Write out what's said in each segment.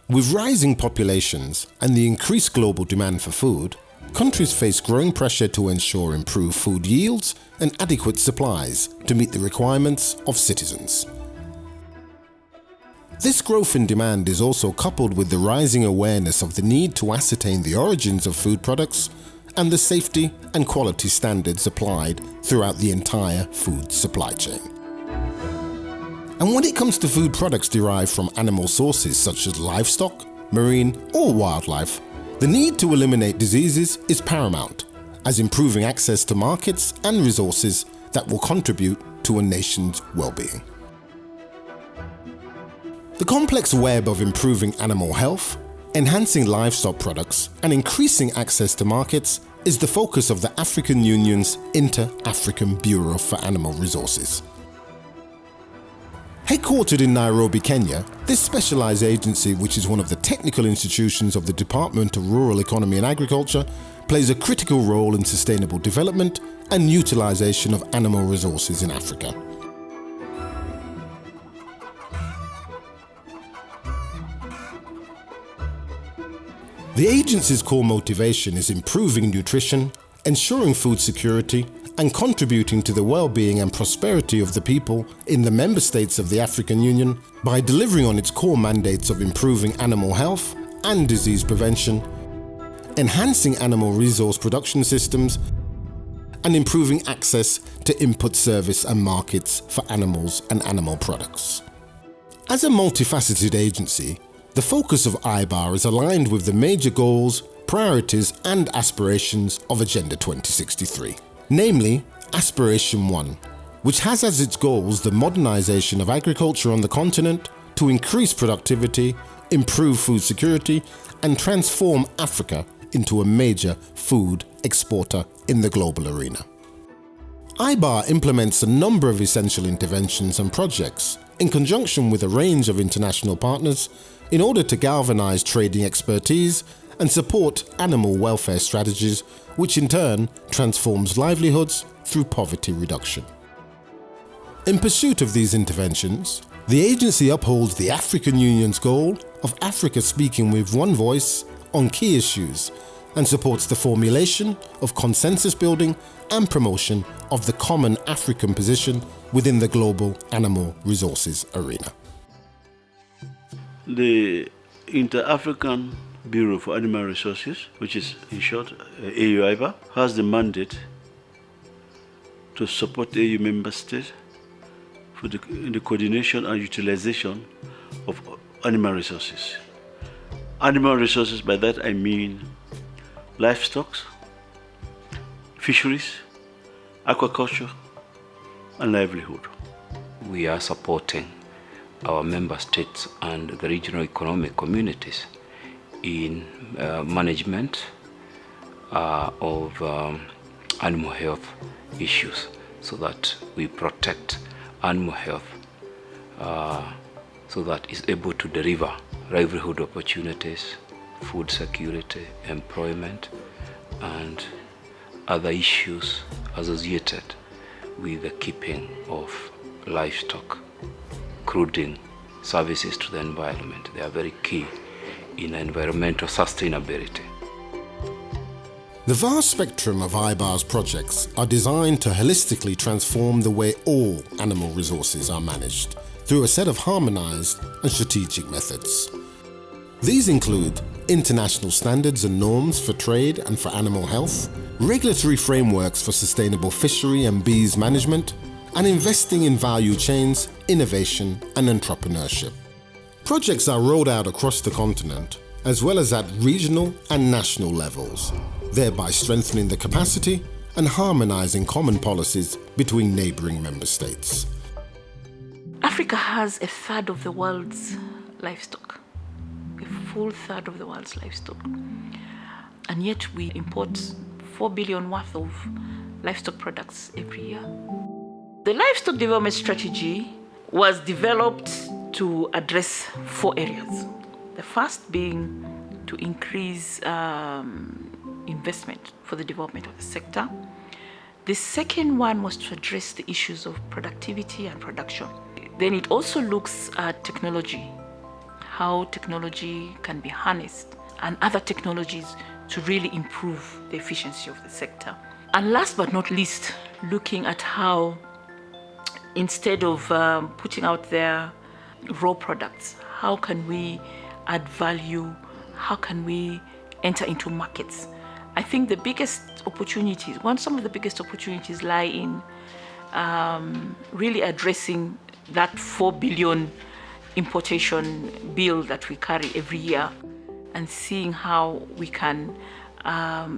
With rising populations and the increased global demand for food, countries face growing pressure to ensure improved food yields and adequate supplies to meet the requirements of citizens. This growth in demand is also coupled with the rising awareness of the need to ascertain the origins of food products and the safety and quality standards applied throughout the entire food supply chain. And when it comes to food products derived from animal sources such as livestock, marine or wildlife, the need to eliminate diseases is paramount, as improving access to markets and resources that will contribute to a nation's well-being. The complex web of improving animal health, enhancing livestock products and increasing access to markets is the focus of the African Union's Inter-African Bureau for Animal Resources. Headquartered in Nairobi, Kenya, this specialized agency, which is one of the technical institutions of the Department of Rural Economy and Agriculture, plays a critical role in sustainable development and utilization of animal resources in Africa. The agency's core motivation is improving nutrition, ensuring food security, and contributing to the well-being and prosperity of the people in the member states of the African Union by delivering on its core mandates of improving animal health and disease prevention, enhancing animal resource production systems, and improving access to input service and markets for animals and animal products. As a multifaceted agency, the focus of AU-IBAR is aligned with the major goals, priorities and aspirations of Agenda 2063. Namely, Aspiration 1, which has as its goals the modernization of agriculture on the continent to increase productivity, improve food security, and transform Africa into a major food exporter in the global arena. AU-IBAR implements a number of essential interventions and projects in conjunction with a range of international partners in order to galvanize trading expertise and support animal welfare strategies, which in turn transforms livelihoods through poverty reduction. In pursuit of these interventions, the agency upholds the African Union's goal of Africa speaking with one voice on key issues and supports the formulation of consensus building and promotion of the common African position within the global animal resources arena. The Inter-African Bureau for Animal Resources, which is in short AU-IBAR, has the mandate to support AU member states in the coordination and utilization of animal resources. Animal resources, by that I mean livestock, fisheries, aquaculture, and livelihood. We are supporting our member states and the regional economic communities in management of animal health issues so that we protect animal health so that it's able to deliver livelihood opportunities, food security, employment, and other issues associated with the keeping of livestock, including services to the environment. They are very key in environmental sustainability. The vast spectrum of AU-IBAR's projects are designed to holistically transform the way all animal resources are managed through a set of harmonized and strategic methods. These include international standards and norms for trade and for animal health, regulatory frameworks for sustainable fishery and bees management, and investing in value chains, innovation, and entrepreneurship. Projects are rolled out across the continent, as well as at regional and national levels, thereby strengthening the capacity and harmonizing common policies between neighboring member states. Africa has a third of the world's livestock, a full third of the world's livestock. And yet we import 4 billion worth of livestock products every year. The livestock development strategy was developed to address 4 areas. The first being to increase investment for the development of the sector. The second one was to address the issues of productivity and production. Then it also looks at technology, how technology can be harnessed and other technologies to really improve the efficiency of the sector. And last but not least, looking at how instead of putting out there raw products, how can we add value? How can we enter into markets? I think the biggest opportunities, some of the biggest opportunities lie in really addressing that 4 billion importation bill that we carry every year and seeing how we can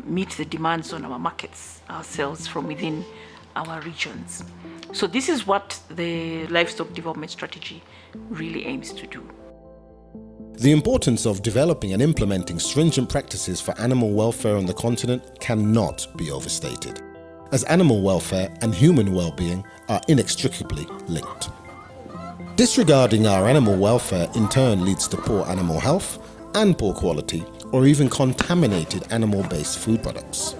meet the demands on our markets ourselves from within our regions. So this is what the livestock development strategy really aims to do. The importance of developing and implementing stringent practices for animal welfare on the continent cannot be overstated, as animal welfare and human well-being are inextricably linked. Disregarding our animal welfare in turn leads to poor animal health and poor quality or even contaminated animal-based food products.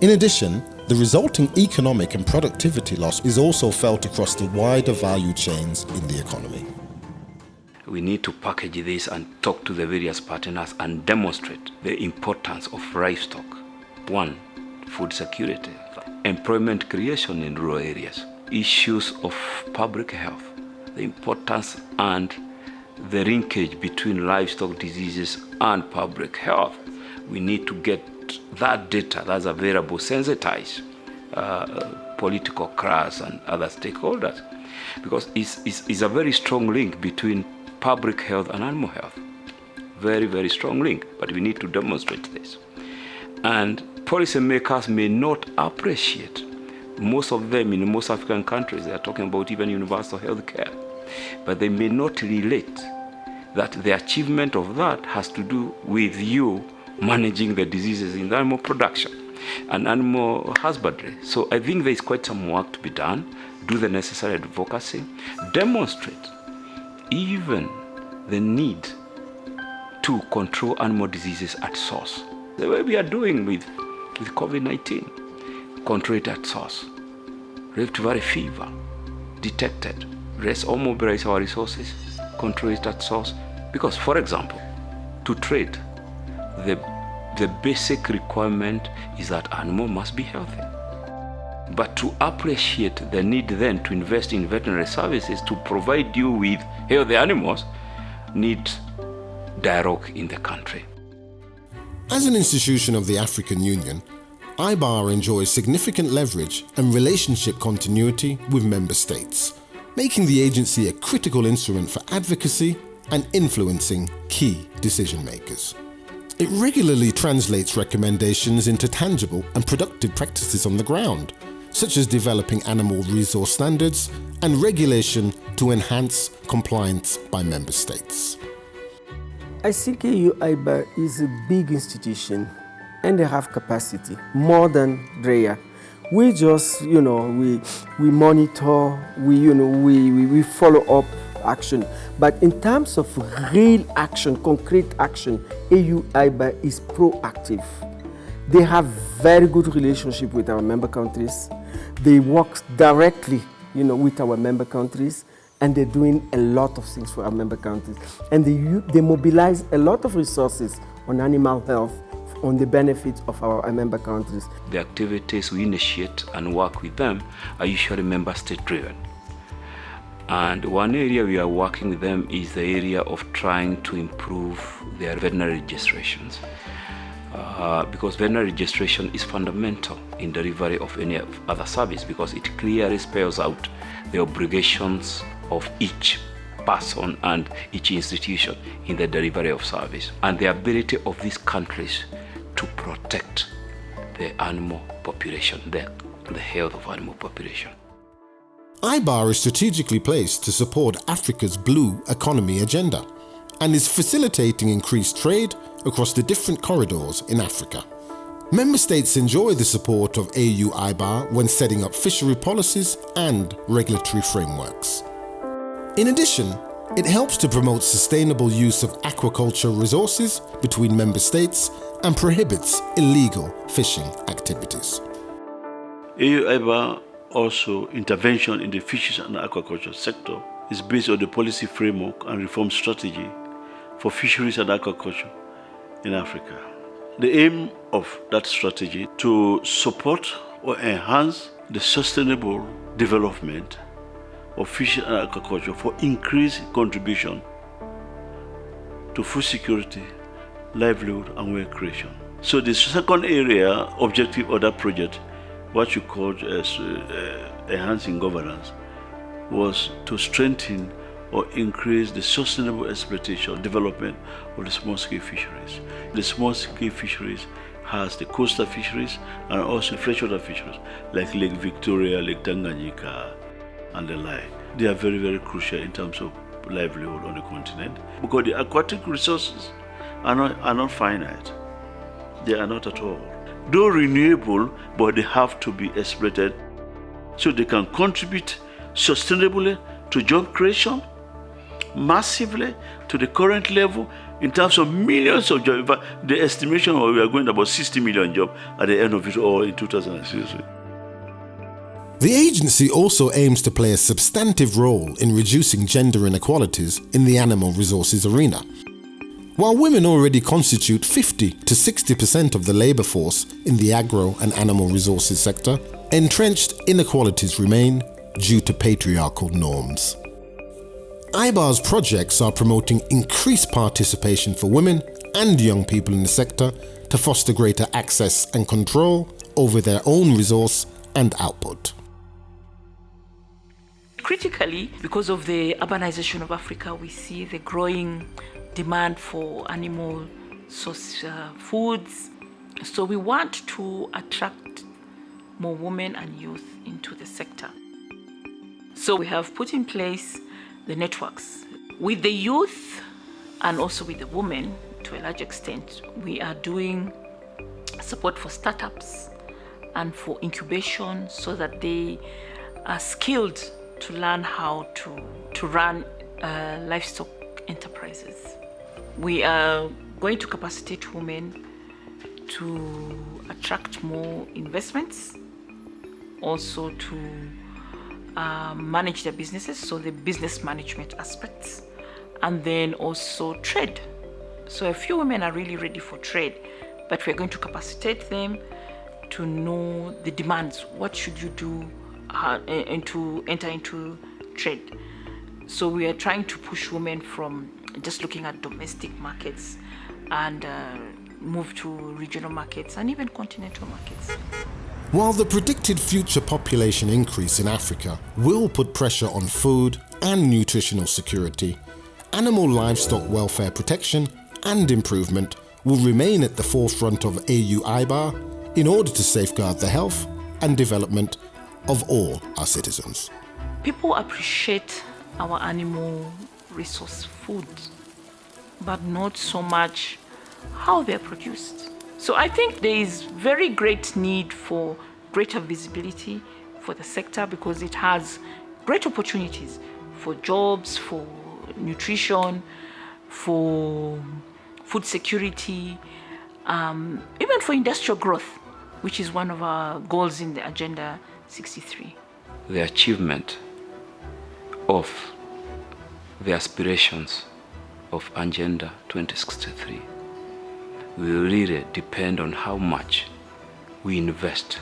In addition, the resulting economic and productivity loss is also felt across the wider value chains in the economy. We need to package this and talk to the various partners and demonstrate the importance of livestock. 1, food security, employment creation in rural areas, issues of public health, the importance and the linkage between livestock diseases and public health. We need to get that data that's available, sensitize political class and other stakeholders, because it's a very strong link between public health and animal health. Very, very strong link, but we need to demonstrate this. And policymakers may not appreciate, most of them in most African countries, they are talking about even universal health care, but they may not relate that the achievement of that has to do with you managing the diseases in the animal production and animal husbandry. So I think there is quite some work to be done, do the necessary advocacy, demonstrate even the need to control animal diseases at source. The way we are doing with COVID-19, control it at source. Rift Valley fever detected. Let's all mobilize our resources, control it at source. Because, for example, to trade, the basic requirement is that animal must be healthy. But to appreciate the need then to invest in veterinary services to provide you with healthy animals needs dialogue in the country. As an institution of the African Union, AU-IBAR enjoys significant leverage and relationship continuity with member states, making the agency a critical instrument for advocacy and influencing key decision makers. It regularly translates recommendations into tangible and productive practices on the ground, such as developing animal resource standards and regulation to enhance compliance by member states. I think AU-IBAR is a big institution and they have capacity, more than DREA. We just, we monitor, we follow up action. But in terms of real action, concrete action, AU-IBAR is proactive. They have very good relationship with our member countries. They work directly, with our member countries, and they're doing a lot of things for our member countries. And they mobilize a lot of resources on animal health, on the benefits of our member countries. The activities we initiate and work with them are usually member state driven. And one area we are working with them is the area of trying to improve their veterinary registrations. Because veterinary registration is fundamental in delivery of any other service, because it clearly spells out the obligations of each person and each institution in the delivery of service, and the ability of these countries to protect the animal population, the health of animal population. AU-IBAR is strategically placed to support Africa's blue economy agenda and is facilitating increased trade across the different corridors in Africa. Member states enjoy the support of AU-IBAR when setting up fishery policies and regulatory frameworks. In addition, it helps to promote sustainable use of aquaculture resources between member states and prohibits illegal fishing activities. AU-IBAR also intervention in the fisheries and aquaculture sector is based on the policy framework and reform strategy for fisheries and aquaculture in Africa. The aim of that strategy to support or enhance the sustainable development of fisheries and aquaculture for increased contribution to food security, livelihood, and wealth creation. So the second area objective of that project, what you called as enhancing governance, was to strengthen or increase the sustainable exploitation, development of the small-scale fisheries. The small-scale fisheries has the coastal fisheries and also freshwater fisheries like Lake Victoria, Lake Tanganyika, and the like. They are very, very crucial in terms of livelihood on the continent because the aquatic resources are not finite. They are not at all. Though renewable, but they have to be exploited so they can contribute sustainably to job creation, massively to the current level in terms of millions of jobs. The estimation we are going to about 60 million jobs at the end of it all in 2060. The agency also aims to play a substantive role in reducing gender inequalities in the animal resources arena. While women already constitute 50 to 60% of the labour force in the agro and animal resources sector, entrenched inequalities remain due to patriarchal norms. ARBE's projects are promoting increased participation for women and young people in the sector to foster greater access and control over their own resource and output. Critically, because of the urbanization of Africa, we see the growing demand for animal source foods. So we want to attract more women and youth into the sector. So we have put in place the networks. With the youth and also with the women, to a large extent, we are doing support for startups and for incubation so that they are skilled to learn how to run livestock enterprises. We are going to capacitate women to attract more investments, also to manage their businesses, so the business management aspects, and then also trade. So a few women are really ready for trade, but we're going to capacitate them to know the demands. What should you do and to enter into trade? So we are trying to push women from just looking at domestic markets and move to regional markets and even continental markets. While the predicted future population increase in Africa will put pressure on food and nutritional security, animal livestock welfare protection and improvement will remain at the forefront of AU-IBAR in order to safeguard the health and development of all our citizens. People appreciate our animal resource food, but not so much how they're produced. So I think there is very great need for greater visibility for the sector because it has great opportunities for jobs, for nutrition, for food security, even for industrial growth, which is one of our goals in the Agenda 63. The achievement of the aspirations of Agenda 2063 will really depend on how much we invest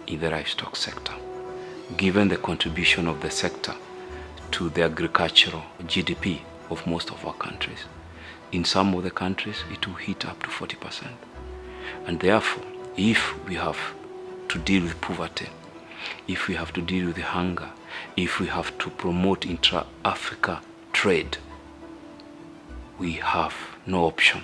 in the livestock sector, given the contribution of the sector to the agricultural GDP of most of our countries. In some of the countries, it will hit up to 40%. And therefore, if we have to deal with poverty, if we have to deal with hunger, if we have to promote intra-Africa trade, we have no option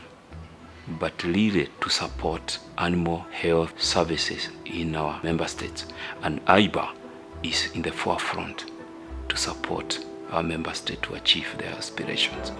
but really to support animal health services in our member states. And ARBE is in the forefront to support our member state to achieve their aspirations.